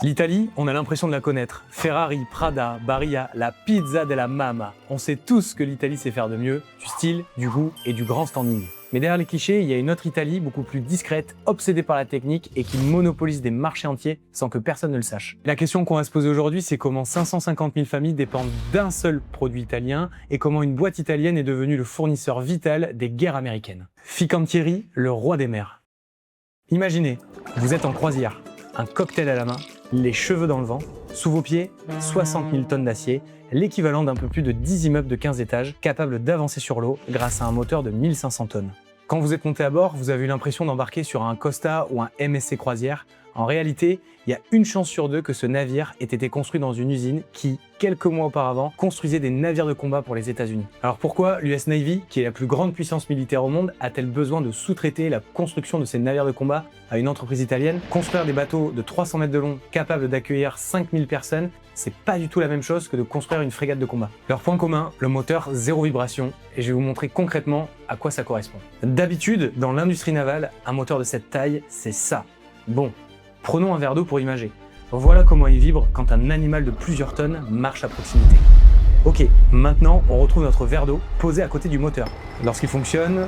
L'Italie, on a l'impression de la connaître. Ferrari, Prada, Barilla, la pizza della mamma. On sait tous que l'Italie sait faire de mieux, du style, du goût et du grand standing. Mais derrière les clichés, il y a une autre Italie beaucoup plus discrète, obsédée par la technique et qui monopolise des marchés entiers sans que personne ne le sache. La question qu'on va se poser aujourd'hui, c'est comment 550 000 familles dépendent d'un seul produit italien et comment une boîte italienne est devenue le fournisseur vital des guerres américaines. Fincantieri, le roi des mers. Imaginez, vous êtes en croisière, un cocktail à la main, les cheveux dans le vent, sous vos pieds, 60 000 tonnes d'acier, l'équivalent d'un peu plus de 10 immeubles de 15 étages, capables d'avancer sur l'eau grâce à un moteur de 1500 tonnes. Quand vous êtes monté à bord, vous avez eu l'impression d'embarquer sur un Costa ou un MSC croisière. En réalité, il y a une chance sur deux que ce navire ait été construit dans une usine qui, quelques mois auparavant, construisait des navires de combat pour les États-Unis. Alors pourquoi l'US Navy, qui est la plus grande puissance militaire au monde, a-t-elle besoin de sous-traiter la construction de ces navires de combat à une entreprise italienne? Construire des bateaux de 300 mètres de long capables d'accueillir 5000 personnes, c'est pas du tout la même chose que de construire une frégate de combat. Leur point commun, le moteur zéro vibration, et je vais vous montrer concrètement à quoi ça correspond. D'habitude, dans l'industrie navale, un moteur de cette taille, c'est ça. Bon. Prenons un verre d'eau pour imager. Voilà comment il vibre quand un animal de plusieurs tonnes marche à proximité. Ok, maintenant on retrouve notre verre d'eau posé à côté du moteur. Lorsqu'il fonctionne,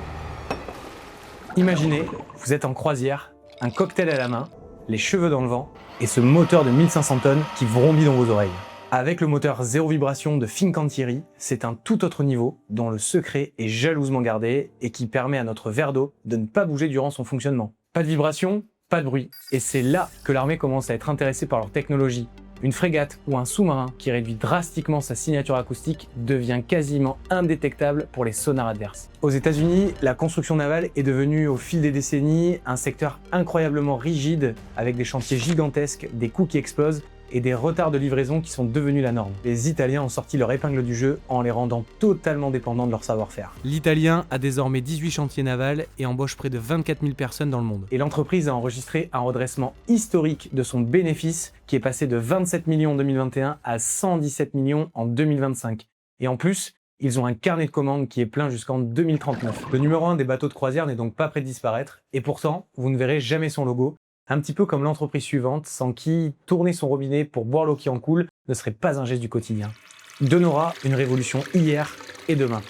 imaginez, vous êtes en croisière, un cocktail à la main, les cheveux dans le vent et ce moteur de 1500 tonnes qui vrombit dans vos oreilles. Avec le moteur zéro vibration de Fincantieri, c'est un tout autre niveau dont le secret est jalousement gardé et qui permet à notre verre d'eau de ne pas bouger durant son fonctionnement. Pas de vibration, pas de bruit. Et c'est là que l'armée commence à être intéressée par leur technologie. Une frégate ou un sous-marin qui réduit drastiquement sa signature acoustique devient quasiment indétectable pour les sonars adverses. Aux États-Unis, la construction navale est devenue au fil des décennies un secteur incroyablement rigide avec des chantiers gigantesques, des coûts qui explosent et des retards de livraison qui sont devenus la norme. Les Italiens ont sorti leur épingle du jeu en les rendant totalement dépendants de leur savoir-faire. L'Italien a désormais 18 chantiers navals et embauche près de 24 000 personnes dans le monde. Et l'entreprise a enregistré un redressement historique de son bénéfice qui est passé de 27 millions en 2021 à 117 millions en 2025. Et en plus, ils ont un carnet de commandes qui est plein jusqu'en 2039. Le numéro 1 des bateaux de croisière n'est donc pas prêt de disparaître et pourtant, vous ne verrez jamais son logo. Un petit peu comme l'entreprise suivante, sans qui tourner son robinet pour boire l'eau qui en coule ne serait pas un geste du quotidien. De Nora, une révolution hier et demain.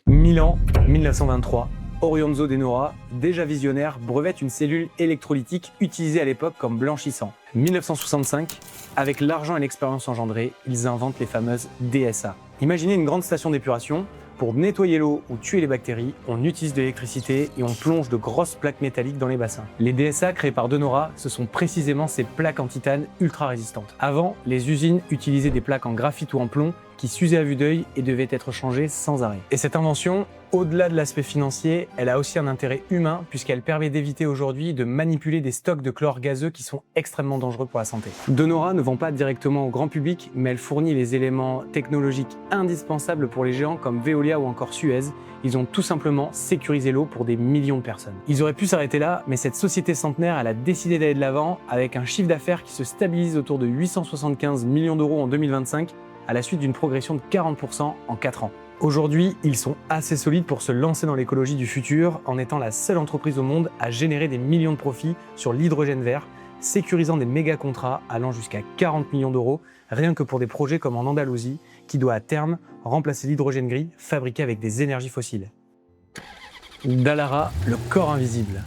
Milan, 1923. Orienzo De Nora, déjà visionnaire, brevette une cellule électrolytique utilisée à l'époque comme blanchissant. 1965, avec l'argent et l'expérience engendrée, ils inventent les fameuses DSA. Imaginez une grande station d'épuration. Pour nettoyer l'eau ou tuer les bactéries, on utilise de l'électricité et on plonge de grosses plaques métalliques dans les bassins. Les DSA créés par De Nora, ce sont précisément ces plaques en titane ultra résistantes. Avant, les usines utilisaient des plaques en graphite ou en plomb qui s'usaient à vue d'œil et devaient être changées sans arrêt. Et cette invention, au-delà de l'aspect financier, elle a aussi un intérêt humain puisqu'elle permet d'éviter aujourd'hui de manipuler des stocks de chlore gazeux qui sont extrêmement dangereux pour la santé. De Nora ne vend pas directement au grand public, mais elle fournit les éléments technologiques indispensables pour les géants comme Veolia ou encore Suez. Ils ont tout simplement sécurisé l'eau pour des millions de personnes. Ils auraient pu s'arrêter là, mais cette société centenaire, elle a décidé d'aller de l'avant avec un chiffre d'affaires qui se stabilise autour de 875 millions d'euros en 2025 à la suite d'une progression de 40% en 4 ans. Aujourd'hui, ils sont assez solides pour se lancer dans l'écologie du futur en étant la seule entreprise au monde à générer des millions de profits sur l'hydrogène vert, sécurisant des méga contrats allant jusqu'à 40 millions d'euros, rien que pour des projets comme en Andalousie, qui doit à terme remplacer l'hydrogène gris fabriqué avec des énergies fossiles. Dallara, le corps invisible.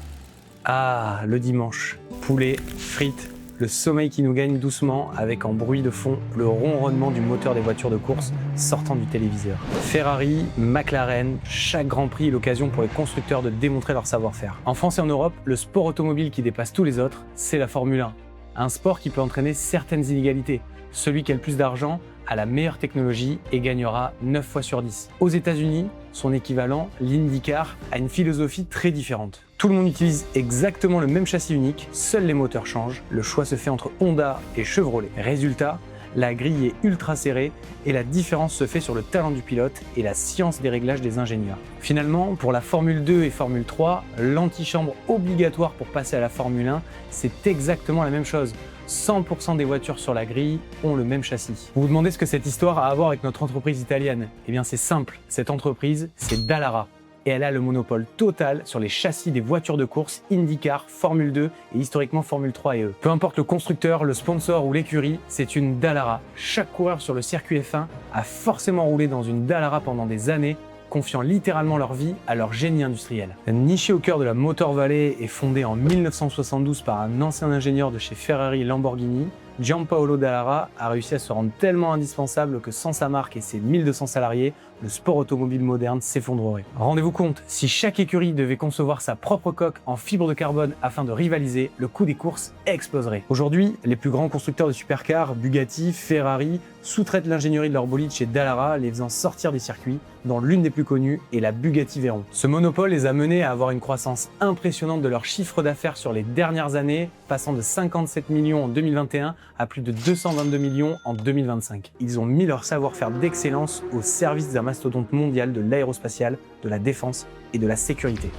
Ah, le dimanche, poulet, frites, le sommeil qui nous gagne doucement avec en bruit de fond le ronronnement du moteur des voitures de course sortant du téléviseur. Ferrari, McLaren, chaque Grand Prix est l'occasion pour les constructeurs de démontrer leur savoir-faire. En France et en Europe, le sport automobile qui dépasse tous les autres, c'est la Formule 1. Un sport qui peut entraîner certaines inégalités. Celui qui a le plus d'argent a la meilleure technologie et gagnera 9 fois sur 10. Aux États-Unis, son équivalent, l'IndyCar, a une philosophie très différente. Tout le monde utilise exactement le même châssis unique, seuls les moteurs changent. Le choix se fait entre Honda et Chevrolet. Résultat, la grille est ultra serrée et la différence se fait sur le talent du pilote et la science des réglages des ingénieurs. Finalement, pour la Formule 2 et Formule 3, l'antichambre obligatoire pour passer à la Formule 1, c'est exactement la même chose. 100% des voitures sur la grille ont le même châssis. Vous vous demandez ce que cette histoire a à voir avec notre entreprise italienne? Eh bien c'est simple, cette entreprise, c'est Dallara. et elle a le monopole total sur les châssis des voitures de course IndyCar, Formule 2 et historiquement Formule 3 et E. Peu importe le constructeur, le sponsor ou l'écurie, c'est une Dallara. Chaque coureur sur le circuit F1 a forcément roulé dans une Dallara pendant des années, confiant littéralement leur vie à leur génie industriel. Niché au cœur de la Motor Valley et fondé en 1972 par un ancien ingénieur de chez Ferrari et Lamborghini, Giampaolo Dallara a réussi à se rendre tellement indispensable que sans sa marque et ses 1200 salariés, le sport automobile moderne s'effondrerait. Rendez-vous compte, si chaque écurie devait concevoir sa propre coque en fibre de carbone afin de rivaliser, le coût des courses exploserait. Aujourd'hui, les plus grands constructeurs de supercars, Bugatti, Ferrari, sous-traitent l'ingénierie de leur bolide chez Dallara, les faisant sortir des circuits, dont l'une des plus connues est la Bugatti Veyron. Ce monopole les a menés à avoir une croissance impressionnante de leur chiffre d'affaires sur les dernières années, passant de 57 millions en 2021 à plus de 222 millions en 2025. Ils ont mis leur savoir-faire d'excellence au service d'un mastodonte mondial de l'aérospatiale, de la défense et de la sécurité.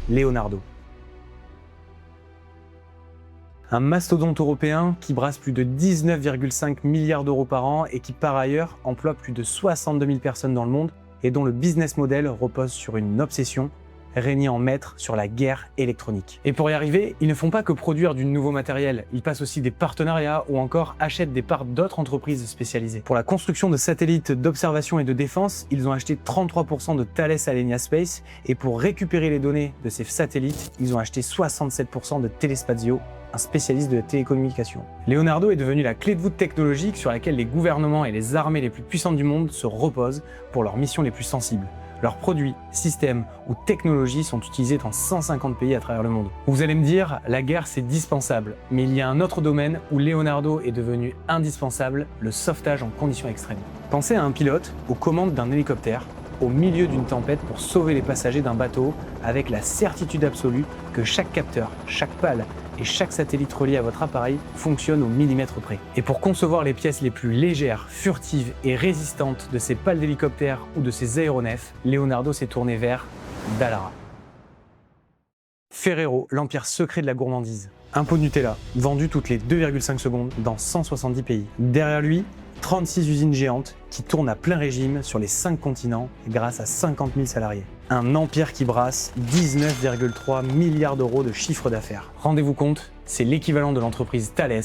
Leonardo. Un mastodonte européen qui brasse plus de 19,5 milliards d'euros par an et qui par ailleurs emploie plus de 62 000 personnes dans le monde et dont le business model repose sur une obsession, régner en maître sur la guerre électronique. Et pour y arriver, ils ne font pas que produire du nouveau matériel, ils passent aussi des partenariats ou encore achètent des parts d'autres entreprises spécialisées. Pour la construction de satellites d'observation et de défense, ils ont acheté 33% de Thales Alenia Space et pour récupérer les données de ces satellites, ils ont acheté 67% de Telespazio, un spécialiste de la télécommunication. Leonardo est devenu la clé de voûte technologique sur laquelle les gouvernements et les armées les plus puissantes du monde se reposent pour leurs missions les plus sensibles. Leurs produits, systèmes ou technologies sont utilisés dans 150 pays à travers le monde. Vous allez me dire, la guerre c'est dispensable, mais il y a un autre domaine où Leonardo est devenu indispensable, le sauvetage en conditions extrêmes. Pensez à un pilote aux commandes d'un hélicoptère, au milieu d'une tempête pour sauver les passagers d'un bateau, avec la certitude absolue que chaque capteur, chaque pale et chaque satellite relié à votre appareil fonctionne au millimètre près. Et pour concevoir les pièces les plus légères, furtives et résistantes de ces pales d'hélicoptères ou de ces aéronefs, Leonardo s'est tourné vers Dallara. Ferrero, l'empire secret de la gourmandise. Un pot de Nutella, vendu toutes les 2,5 secondes dans 170 pays. Derrière lui, 36 usines géantes qui tournent à plein régime sur les 5 continents grâce à 50 000 salariés. Un empire qui brasse 19,3 milliards d'euros de chiffre d'affaires. Rendez-vous compte, c'est l'équivalent de l'entreprise Thales,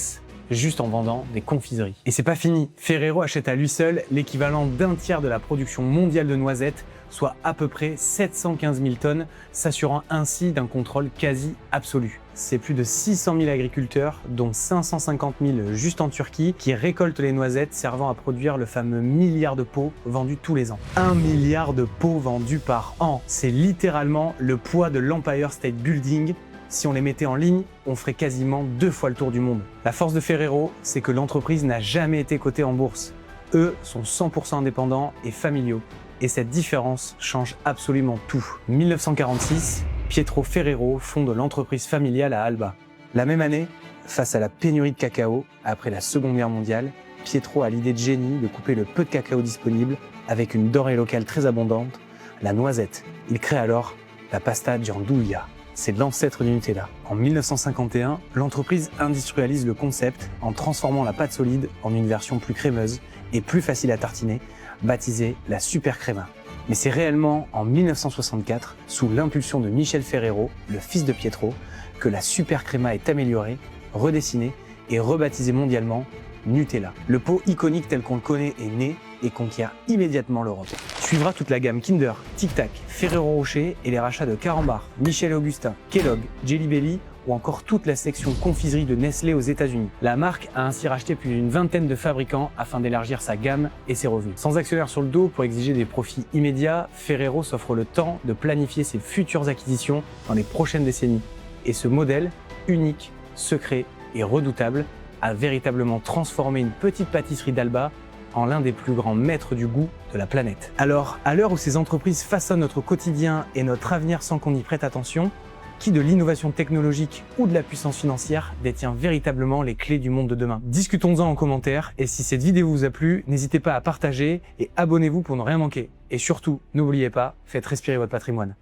juste en vendant des confiseries. Et c'est pas fini, Ferrero achète à lui seul l'équivalent d'un tiers de la production mondiale de noisettes, soit à peu près 715 000 tonnes, s'assurant ainsi d'un contrôle quasi absolu. C'est plus de 600 000 agriculteurs, dont 550 000 juste en Turquie, qui récoltent les noisettes servant à produire le fameux milliard de pots vendus tous les ans. 1 milliard de pots vendus par an, c'est littéralement le poids de l'Empire State Building. Si on les mettait en ligne, on ferait quasiment 2 fois le tour du monde. La force de Ferrero, c'est que l'entreprise n'a jamais été cotée en bourse. Eux sont 100% indépendants et familiaux. Et cette différence change absolument tout. 1946, Pietro Ferrero fonde l'entreprise familiale à Alba. La même année, face à la pénurie de cacao, après la Seconde Guerre mondiale, Pietro a l'idée de génie de couper le peu de cacao disponible avec une denrée locale très abondante, la noisette. Il crée alors la pasta gianduja. C'est l'ancêtre du Nutella. En 1951, l'entreprise industrialise le concept en transformant la pâte solide en une version plus crémeuse et plus facile à tartiner, baptisée la Super Crema. Mais c'est réellement en 1964, sous l'impulsion de Michel Ferrero, le fils de Pietro, que la Super Crema est améliorée, redessinée et rebaptisée mondialement Nutella. Le pot iconique tel qu'on le connaît est né et conquiert immédiatement l'Europe. Suivra toute la gamme Kinder, Tic Tac, Ferrero Rocher et les rachats de Carambar, Michel et Augustin, Kellogg, Jelly Belly ou encore toute la section confiserie de Nestlé aux États-Unis. La marque a ainsi racheté plus d'une vingtaine de fabricants afin d'élargir sa gamme et ses revenus. Sans actionnaire sur le dos pour exiger des profits immédiats, Ferrero s'offre le temps de planifier ses futures acquisitions dans les prochaines décennies. Et ce modèle, unique, secret et redoutable, a véritablement transformé une petite pâtisserie d'Alba en l'un des plus grands maîtres du goût de la planète. Alors, à l'heure où ces entreprises façonnent notre quotidien et notre avenir sans qu'on y prête attention, qui de l'innovation technologique ou de la puissance financière détient véritablement les clés du monde de demain? Discutons-en en commentaire et si cette vidéo vous a plu, n'hésitez pas à partager et abonnez-vous pour ne rien manquer. Et surtout, n'oubliez pas, faites respirer votre patrimoine.